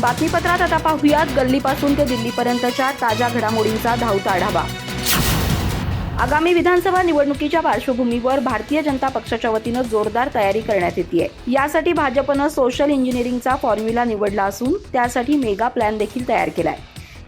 बातमीपत्रात आता पाहूयात गल्लीपासून ते दिल्लीपर्यंतच्या ताज्या घडामोडींचा धावता आढावा। आगामी विधानसभा निवडणुकीच्या पार्श्वभूमीवर भारतीय जनता पक्षाच्या वतीनं जोरदार तयारी करण्यात येते। यासाठी भाजपनं सोशल इंजिनिअरिंगचा फॉर्म्युला निवडला असून त्यासाठी मेगा प्लॅन देखील तयार केलाय।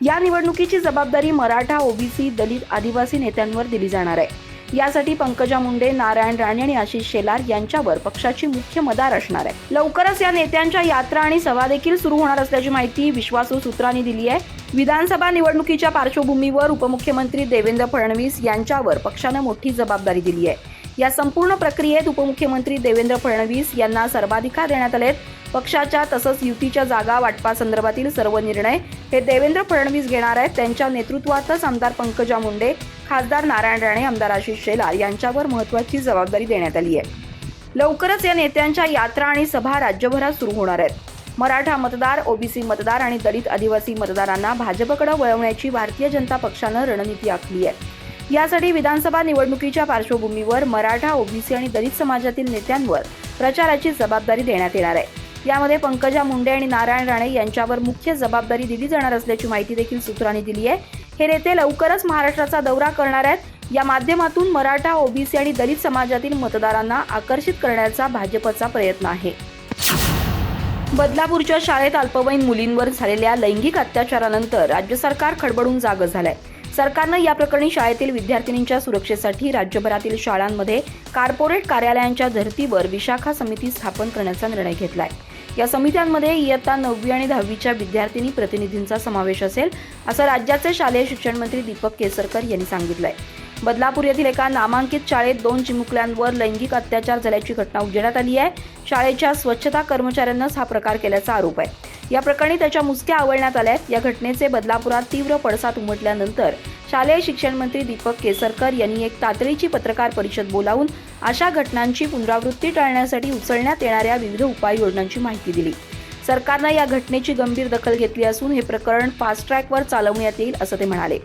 या निवडणुकीची जबाबदारी मराठा, ओबीसी, दलित, आदिवासी नेत्यांवर दिली जाणार आहे। यासाठी पंकजा मुंडे, नारायण राणे आणि आशिष शेलार यांच्यावर पक्षाची मुख्य मदार असणार आहे। लवकरच या नेत्यांच्या यात्रा आणि सभा देखील सुरू होणार असल्याची माहिती विश्वासू सूत्रांनी दिली आहे। विधानसभा निवडणुकीच्या पार्श्वभूमीवर उपमुख्यमंत्री देवेंद्र फडणवीस यांच्यावर पक्षानं मोठी जबाबदारी दिली आहे। या संपूर्ण प्रक्रियेत उपमुख्यमंत्री देवेंद्र फडणवीस यांना सर्वाधिकार देण्यात आलेत। पक्षाच्या तसंच युतीच्या जागा वाटपासंदर्भातील सर्व निर्णय हे देवेंद्र फडणवीस घेणार आहेत। त्यांच्या नेतृत्वातच आमदार पंकजा मुंडे, खासदार नारायण राणे, आमदार आशिष शेलार यांच्यावर महत्त्वाची जबाबदारी देण्यात आली आहे। लवकरच या नेत्यांच्या यात्रा आणि सभा राज्यभरात सुरू होणार आहेत। मराठा मतदार, ओबीसी मतदार आणि दलित, आदिवासी मतदारांना भाजपकडे वळवण्याची भारतीय जनता पक्षानं रणनीती आखली आहे। यासाठी विधानसभा निवडणुकीच्या पार्श्वभूमीवर मराठा, ओबीसी आणि दलित समाजातील नेत्यांवर प्रचाराची जबाबदारी देण्यात येणार आहे। यामध्ये पंकजा मुंडे आणि नारायण राणे यांच्यावर मुख्य जबाबदारी दिली जाणार असल्याची माहिती देखील सूत्रांनी दिली आहे। हे नेते लवकरच महाराष्ट्राचा दौरा करणार आहेत। या माध्यमातून मराठा, ओबीसी आणि दलित समाजातील मतदारांना आकर्षित करण्याचा भाजपचा प्रयत्न आहे। बदलापूरच्या शाळेत अल्पवयीन मुलींवर झालेल्या लैंगिक अत्याचारानंतर राज्य सरकार खडबडून जागं झालंय। सरकारनं या प्रकरणी शाळेतील विद्यार्थिनींच्या सुरक्षेसाठी राज्यभरातील शाळांमध्ये कॉर्पोरेट कार्यालयांच्या धर्तीवर विशाखा समिती स्थापन करण्याचा निर्णय घेतलाय। या समित्यांमध्ये इयत्ता 9वी आणि 10वीच्या विद्यार्थिनी प्रतिनिधींचा समावेश असेल, असं राज्याचे शालेय शिक्षण मंत्री दीपक केसरकर यांनी सांगितलंय। बदलापूर येथील एका नामांकित शाळेत 2 चिमुकल्यांवर लैंगिक अत्याचार झाल्याची घटना उजेडात आली आहे। शाळेच्या स्वच्छता कर्मचाऱ्यांनाच हा प्रकार केल्याचा आरोप आहे। या प्रकरणी त्याच्या मुसक्या आवळण्यात आल्यात। या घटनेचे बदलापुरात तीव्र पडसाद उमटल्यानंतर शालेय शिक्षण मंत्री दीपक केसरकर यांनी एक तातडीची पत्रकार परिषद बोलावून अशा घटनांची पुनरावृत्ती टाळण्यासाठी उचलण्यात येणाऱ्या विविध उपाययोजनांची माहिती दिली। सरकारनं या घटनेची गंभीर दखल घेतली असून हे प्रकरण फास्ट ट्रॅकवर चालवण्यात येईल असं ते म्हणाले।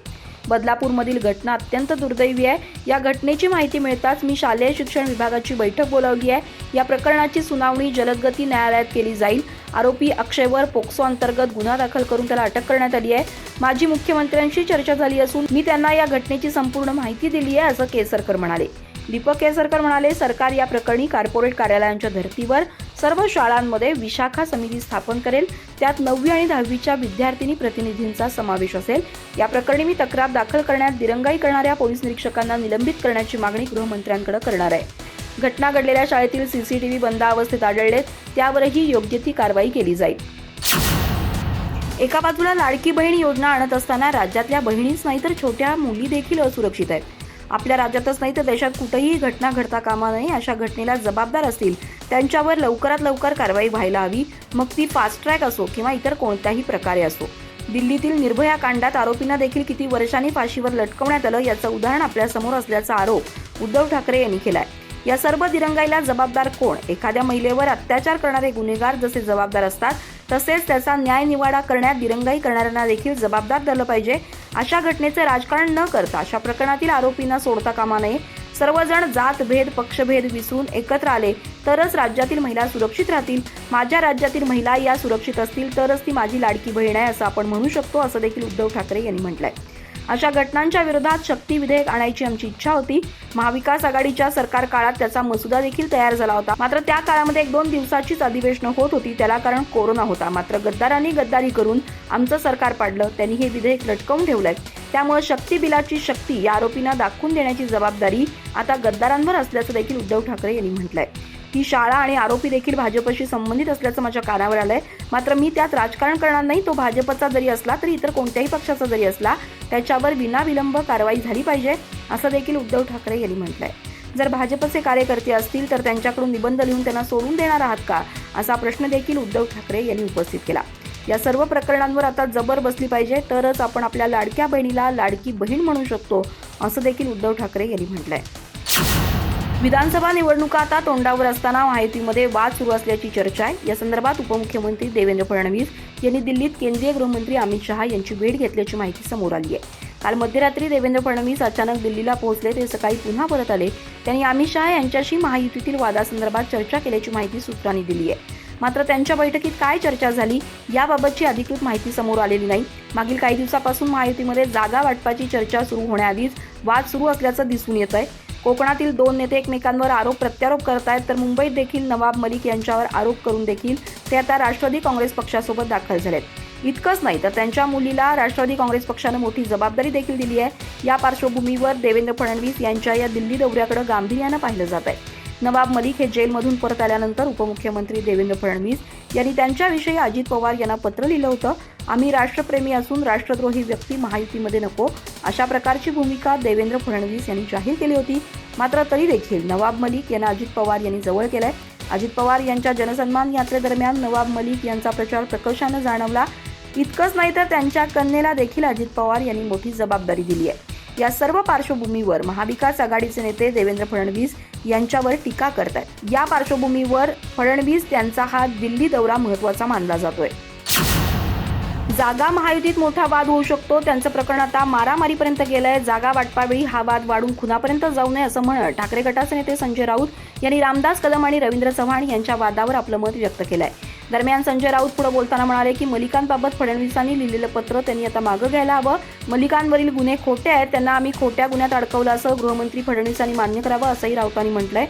बदलापूरमधील घटना अत्यंत दुर्दैवी आहे। या घटनेची माहिती मिळताच मी शालेय शिक्षण विभागाची बैठक बोलावली आहे। या प्रकरणाची सुनावणी जलदगती न्यायालयात केली जाईल। आरोपी अक्षयवर पोक्सो अंतर्गत गुन्हा दाखल करून त्याला अटक करण्यात आली आहे। माझी मुख्यमंत्र्यांशी चर्चा झाली असून मी त्यांना या घटनेची संपूर्ण माहिती दिली आहे असं केसरकर म्हणाले। दीपक केसरकर म्हणाले, सरकार या प्रकरणी कॉर्पोरेट कार्यालयांच्या धर्तीवर सर्व शाळांमध्ये विशाखा समिती स्थापन करेल। त्यात 9वी आणि 10वीच्या विद्यार्थिनी प्रतिनिधींचा समावेश असेल। या प्रकरणी मी तक्रार दाखल करण्यात दिरंगाई करणाऱ्या पोलीस निरीक्षकांना निलंबित करण्याची मागणी गृहमंत्र्यांकडे करणार आहे। घटना घडलेल्या शाळेतील सीसीटीव्ही बंद अवस्थेत आढळलेत, त्यावरही योग्य ती कारवाई केली जाईल। एका बाजूला लाडकी बहीण योजना आणत असताना राज्यातल्या बहिणीच नाही तर छोट्या मुली देखील असुरक्षित आहेत। आपल्या राज्यातच नाही तर देशात कुठेही घटना घडता कामा नये। अशा घटनेला जबाबदार असतील त्यांच्यावर लवकरात लवकर कारवाई व्हायला हवी, मग ती फास्ट ट्रॅक असो किंवा इतर कोणत्याही प्रकारे असो। दिल्लीतील निर्भया कांडात आरोपींना देखील किती वर्षांनी फाशीवर लटकवण्यात आलं याचं उदाहरण आपल्या समोर असल्याचा आरोप उद्धव ठाकरे यांनी केलाय। या सर्व दिरंगाईला जबाबदार कोण? एखाद्या महिलेवर अत्याचार करणारे गुन्हेगार जसे जबाबदार असतात तसेच त्याचा न्याय निवाडा करण्यात दिरंगाई करणाऱ्यांना देखील जबाबदार धरलं पाहिजे। अशा घटनेचे राजकारण न करता अशा प्रकरणातील आरोपींना सोडता कामा नये। सर्वजण जातभेद, पक्षभेद विसरून एकत्र आले तरच राज्यातील महिला सुरक्षित राहतील। माझ्या राज्यातील महिला या सुरक्षित असतील तरच ती माझी लाडकी बहीण आहे असं आपण म्हणू शकतो, असं देखील उद्धव ठाकरे यांनी म्हटलंय। अशा घटनांच्या विरोधात शक्ती विधेयक आणायची आमची इच्छा होती। महाविकास आघाडीच्या सरकार काळात त्याचा मसुदा देखील तयार झाला होता। मात्र त्या काळामध्ये 1-2 दिवसाचीच अधिवेशनं होत होती, त्याला कारण कोरोना होता। मात्र गद्दारांनी गद्दारी करून आमचं सरकार पाडलं, त्यांनी हे विधेयक लटकवून ठेवलंय। त्यामुळे शक्ती बिलाची शक्ती या आरोपींना दाखवून देण्याची जबाबदारी आता गद्दारांवर असल्याचं देखील उद्धव ठाकरे यांनी म्हटलंय। ही शाळा आणि आरोपी देखील भाजपशी संबंधित असल्याचं माझ्या कानावर आलंय। मात्र मी त्यात राजकारण करणार नाही। तो भाजपचा जरी असला तरी इतर कोणत्याही पक्षाचा जरी असला त्याच्यावर विनाविलंब कारवाई झाली पाहिजे असं देखील उद्धव ठाकरे यांनी म्हटलंय। जर भाजपचे कार्यकर्ते असतील तर त्यांच्याकडून निबंध लिहून त्यांना सोडून देणार आहात का, असा प्रश्न देखील उद्धव ठाकरे यांनी उपस्थित केला। या सर्व प्रकरणांवर आता जबर बसली पाहिजे तरच आपण आपल्या लाडक्या बहिणीला लाडकी बहीण म्हणू शकतो, असं देखील उद्धव ठाकरे यांनी म्हटलंय। विधानसभा निवडणुका आता तोंडावर असताना महायुतीमध्ये वाद सुरू असल्याची चर्चा आहे। या संदर्भात उपमुख्यमंत्री देवेंद्र फडणवीस यांनी दिल्लीत केंद्रीय गृहमंत्री अमित शहा यांची भेट घेतल्याची माहिती समोर आली आहे। काल मध्यरात्री देवेंद्र फडणवीस अचानक दिल्लीला पोहोचले, ते सकाळी पुन्हा परत आले। त्यांनी अमित शहा यांच्याशी महायुतीतील वादासंदर्भात चर्चा केल्याची माहिती सूत्रांनी दिली आहे। मात्र त्यांच्या बैठकीत काय चर्चा झाली याबाबतची अधिकृत माहिती समोर आलेली नाही. मागील काही दिवसापासून महायुतीमध्ये जागा वाटपाची चर्चा सुरू होण्याआधीच वाद सुरू असल्याचं दिसून येत आहे. कोकणातील दोन नेते एकमेकांवर आरोप प्रत्यारोप करत आहेत, तर मुंबईत देखील नवाब मलिक यांच्यावर आरोप करून देखील ते आता राष्ट्रवादी काँग्रेस पक्षासोबत दाखल झालेत. इतकंच नाही तर त्यांच्या मुलीला राष्ट्रवादी काँग्रेस पक्षानं मोठी जबाबदारी देखील दिली आहे. या पार्श्वभूमीवर देवेंद्र फडणवीस यांच्या या दिल्ली दौऱ्याकडे गांभीर्यानं पाहिलं जात आहे. नवाब मलिक हे जेलमधून परत आल्यानंतर उपमुख्यमंत्री देवेंद्र फडणवीस यांनी त्यांच्याविषयी अजित पवार यांना पत्र लिहिलं होतं. आम्ही राष्ट्रप्रेमी असून राष्ट्रद्रोही व्यक्ती महायुतीमध्ये नको, अशा प्रकारची भूमिका देवेंद्र फडणवीस यांनी जाहीर केली होती. मात्र तरी देखील नवाब मलिक यांना अजित पवार यांनी जवळ केलंय. अजित पवार यांच्या जनसन्मान यात्रेदरम्यान नवाब मलिक यांचा प्रचार प्रकर्षानं जाणवला. इतकंच नाही तर त्यांच्या कन्येला देखील अजित पवार यांनी मोठी जबाबदारी दिली आहे. या सर्व पार्श्वभूमीवर महाविकास आघाडीचे नेते देवेंद्र फडणवीस यांच्यावर टीका करतात. या पार्श्वभूमीवर फडणवीस त्यांचा हा दिल्ली दौरा महत्त्वाचा मानला जातोय. जागा महायुतीत मोठा वाद होऊ शकतो. त्यांचं प्रकरण आता मारामारीपर्यंत गेलंय. जागा वाटपावेळी हा वाद वाढून खुनापर्यंत जाऊ नये असं म्हणत ठाकरे गटाचे नेते संजय राऊत यांनी रामदास कदम आणि रवींद्र चव्हाण यांच्या वादावर आपलं मत व्यक्त केलंय. दरम्यान संजय राऊत पुढे बोलताना म्हणाले की मलिकांबाबत फडणवीसांनी लिहिलेलं पत्र त्यांनी आता मागं घ्यायला हवं. मलिकांवरील गुन्हे खोटे आहेत, त्यांना आम्ही खोट्या गुन्ह्यात अडकवलं असं गृहमंत्री फडणवीसांनी मान्य करावं असंही राऊतांनी म्हटलंय.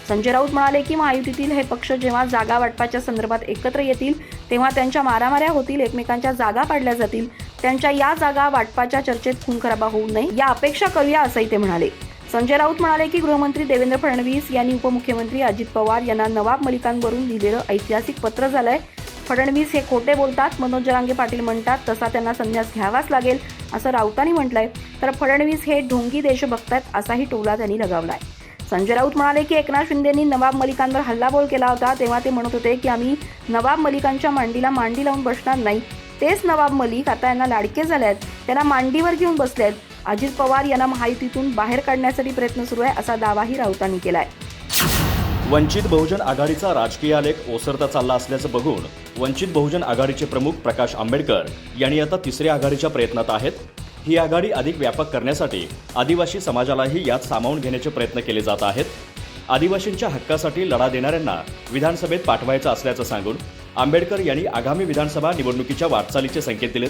संजय राऊत म्हणाले की महायुतीतील हे पक्ष जेव्हा जागा वाटपाच्या संदर्भात एकत्र येतील तेव्हा त्यांच्या मारामाऱ्या होतील, एकमेकांच्या जागा पाडल्या जातील. त्यांच्या या जागा वाटपाच्या चर्चेत खून खराबा होऊ नये या अपेक्षा करूया असंही ते म्हणाले. संजय राऊत म्हणाले की गृहमंत्री देवेंद्र फडणवीस यांनी उपमुख्यमंत्री अजित पवार यांना नवाब मलिकांवरून लिहिलेलं ऐतिहासिक पत्र झालंय. फडणवीस हे खोटे बोलतात, मनोज जरांगे पाटील म्हणतात तसा त्यांना संन्यास घ्यावाच लागेल असं राऊतांनी म्हटलंय. तर फडणवीस हे ढोंगी देशभक्त आहेत असाही टोला त्यांनी लगावलाय. संजय राऊत म्हणाले की एकनाथ शिंदेंनी नवाब मलिकांवर हल्लाबोल केला होता तेव्हा ते म्हणत होते की आम्ही नवाब मलिकांच्या मांडीला मांडी लावून बसणार नाही. तेच नवाब मलिक आता यांना लाडके झाले आहेत, त्यांना मांडीवर घेऊन बसले आहेत. अजित पवार यांना महायुतीतून बाहेर काढण्यासाठी प्रयत्न सुरू आहे असा दावाही राऊतांनी केलाय. वंचित बहुजन आघाडीचा राजकीय आलेख ओसरता चालला असल्याचं बघून वंचित बहुजन आघाडीचे प्रमुख प्रकाश आंबेडकर यांनी आता तिसऱ्या आघाडीच्या प्रयत्नात आहेत. ही आघाडी अधिक व्यापक करण्यासाठी आदिवासी समाजालाही यात सामावून घेण्याचे प्रयत्न केले जात आहेत. आदिवासींच्या हक्कासाठी लढा देणाऱ्यांना विधानसभेत पाठवायचं असल्याचं सांगून आंबेडकर यांनी आगामी विधानसभा निवडणुकीच्या वाटचालीचे संकेत दिलेत.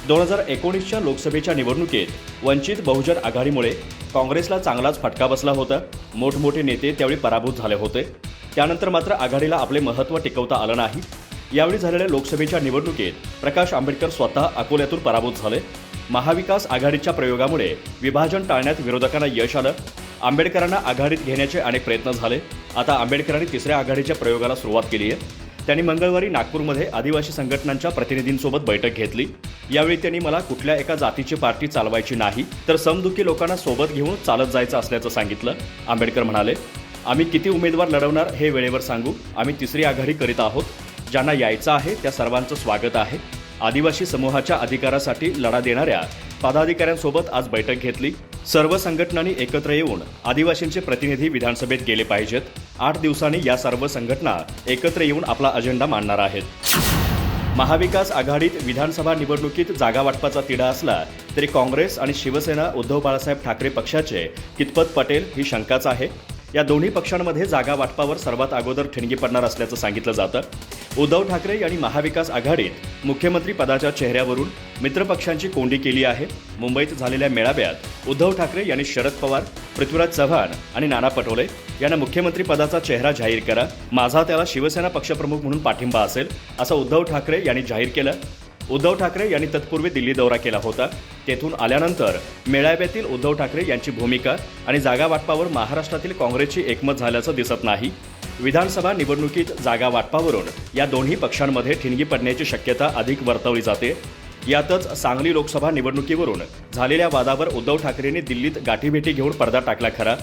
2019च्या लोकसभेच्या निवडणुकीत वंचित बहुजन आघाडीमुळे काँग्रेसला चांगलाच फटका बसला होता. मोठमोठे नेते त्यावेळी पराभूत झाले होते. त्यानंतर मात्र आघाडीला आपले महत्त्व टिकवता आलं नाही. यावेळी झालेल्या लोकसभेच्या निवडणुकीत प्रकाश आंबेडकर स्वतः अकोल्यातून पराभूत झाले. महाविकास आघाडीच्या प्रयोगामुळे विभाजन टाळण्यात विरोधकांना यश आलं. आंबेडकरांना आघाडीत घेण्याचे अनेक प्रयत्न झाले. आता आंबेडकरांनी तिसऱ्या आघाडीच्या प्रयोगाला सुरुवात केली आहे. त्यांनी मंगळवारी नागपूरमध्ये आदिवासी संघटनांच्या प्रतिनिधींसोबत बैठक घेतली. यावेळी त्यांनी मला कुठल्या एका जातीची पार्टी चालवायची नाही, तर समदुखी लोकांना सोबत घेऊन चालत जायचं असल्याचं सांगितलं. आंबेडकर म्हणाले, आम्ही किती उमेदवार लढवणार हे वेळेवर सांगू. आम्ही तिसरी आघाडी करीत आहोत. ज्यांना यायचं आहे त्या सर्वांचं स्वागत आहे. आदिवासी समूहाच्या अधिकारासाठी लढा देणाऱ्या पदाधिकाऱ्यांसोबत आज बैठक घेतली. सर्व संघटनांनी एकत्र येऊन आदिवासींचे प्रतिनिधी विधानसभेत गेले पाहिजेत. 8 दिवसांनी या सर्व संघटना एकत्र येऊन आपला अजेंडा मांडणार आहेत. महाविकास आघाडीत विधानसभा निवडणुकीत जागा वाटपाचा तिढा असला तरी काँग्रेस आणि शिवसेना उद्धव बाळासाहेब ठाकरे पक्षाचे कितपत पटेल ही शंकाच आहे. या दोन्ही पक्षांमध्ये जागा वाटपावर सर्वात अगोदर ठिणगी पडणार असल्याचं सांगितलं जातं. उद्धव ठाकरे यांनी महाविकास आघाडीत मुख्यमंत्री पदाच्या चेहऱ्यावरून मित्रपक्षांची कोंडी केली आहे. मुंबईत झालेल्या मेळाव्यात उद्धव ठाकरे यांनी शरद पवार, पृथ्वीराज चव्हाण आणि नाना पटोले यांना मुख्यमंत्री पदाचा चेहरा जाहीर करा, माझा त्याला शिवसेना पक्षप्रमुख म्हणून पाठिंबा असेल असं उद्धव ठाकरे यांनी जाहीर केलं. उद्धव ठाकरे यांनी तत्पूर्वी दिल्ली दौरा केला होता. तेथून आल्यानंतर मेळाव्यातील उद्धव ठाकरे यांची भूमिका आणि जागा वाटपावर महाराष्ट्रातील काँग्रेसची एकमत झाल्याचं दिसत नाही. विधानसभा निवडणुकीत जागा वाटपावरून या दोन्ही पक्षांमध्ये ठिणगी पडण्याची शक्यता अधिक वर्तवली जाते. यातच सांगली लोकसभा निवडणुकीवरून झालेल्या वादावर उद्धव ठाकरेंनी दिल्लीत गाठीभेटी घेऊन पडदा टाकला खरा,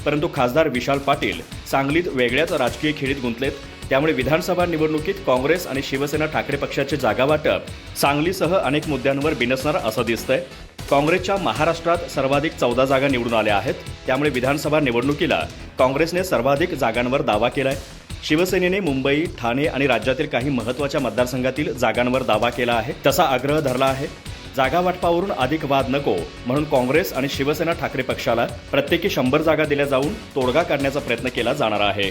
परंतु खासदार विशाल पाटील सांगलीत वेगळ्याच राजकीय खेळीत गुंतलेत. त्यामुळे विधानसभा निवडणुकीत काँग्रेस आणि शिवसेना ठाकरे पक्षाचे जागा वाटप सांगलीसह अनेक मुद्द्यांवर बिनसणार असं दिसतंय. काँग्रेसच्या महाराष्ट्रात सर्वाधिक 14 जागा निवडून आल्या आहेत. त्यामुळे विधानसभा निवडणुकीला काँग्रेसने सर्वाधिक जागांवर दावा केलाय. शिवसेनेने मुंबई, ठाणे आणि राज्यातील काही महत्त्वाच्या मतदारसंघातील जागांवर दावा केला आहे. तसा आग्रह धरला आहे. जागा वाटपावरून अधिक वाद नको म्हणून काँग्रेस आणि शिवसेना ठाकरे पक्षाला प्रत्येकी 100 जागा दिल्या जाऊन तोडगा काढण्याचा प्रयत्न केला जाणार आहे.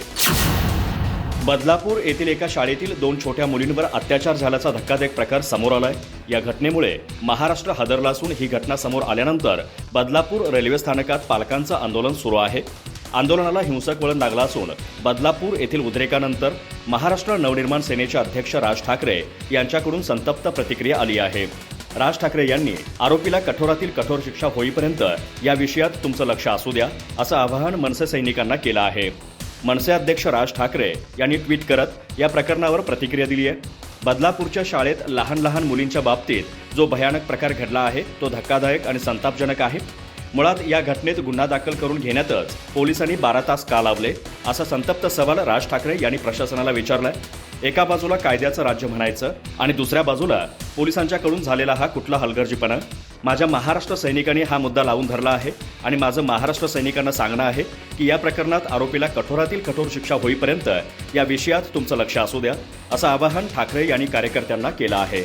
बदलापूर येथील एका शाळेतील 2 छोट्या मुलींवर अत्याचार झाल्याचा धक्कादायक प्रकार समोर आलाय। या घटनेमुळे महाराष्ट्र हादरला असून ही घटना समोर आल्यानंतर बदलापूर रेल्वे स्थानकात पालकांचं आंदोलन सुरू आहे। आंदोलनाला हिंसक वळण लागलं असून बदलापूर येथील उद्रेकानंतर महाराष्ट्र नवनिर्माण सेनेचे अध्यक्ष राज ठाकरे यांच्याकडून संतप्त प्रतिक्रिया आली आहे। राज ठाकरे यांनी आरोपीला कठोरातील कठोर शिक्षा होईपर्यंत या विषयात तुमचं लक्ष असू द्या असं आवाहन मनसे सैनिकांना केलं आहे। मनसे अध्यक्ष राज ठाकरे यांनी ट्विट करत या प्रकरणावर प्रतिक्रिया दिली आहे। बदलापूरच्या शाळेत लहान मुलींच्या बाबतीत जो भयानक प्रकार घडला आहे तो धक्कादायक आणि संतापजनक आहे। मुळात या घटनेत गुन्हा दाखल करून घेण्यातच पोलिसांनी 12 तास का लावले असा संतप्त सवाल राज ठाकरे यांनी प्रशासनाला विचारलाय। एका बाजूला कायद्याचं राज्य म्हणायचं आणि दुसऱ्या बाजूला पोलिसांच्याकडून झालेला हा कुठला हलगर्जीपणा। माझ्या महाराष्ट्र सैनिकांनी हा मुद्दा लावून धरला आहे आणि माझं महाराष्ट्र सैनिकांना सांगणं आहे की या प्रकरणात आरोपीला कठोरातील कठोर शिक्षा होईपर्यंत या विषयात तुमचं लक्ष असू द्या असं आवाहन ठाकरे यांनी कार्यकर्त्यांना केलं आहे।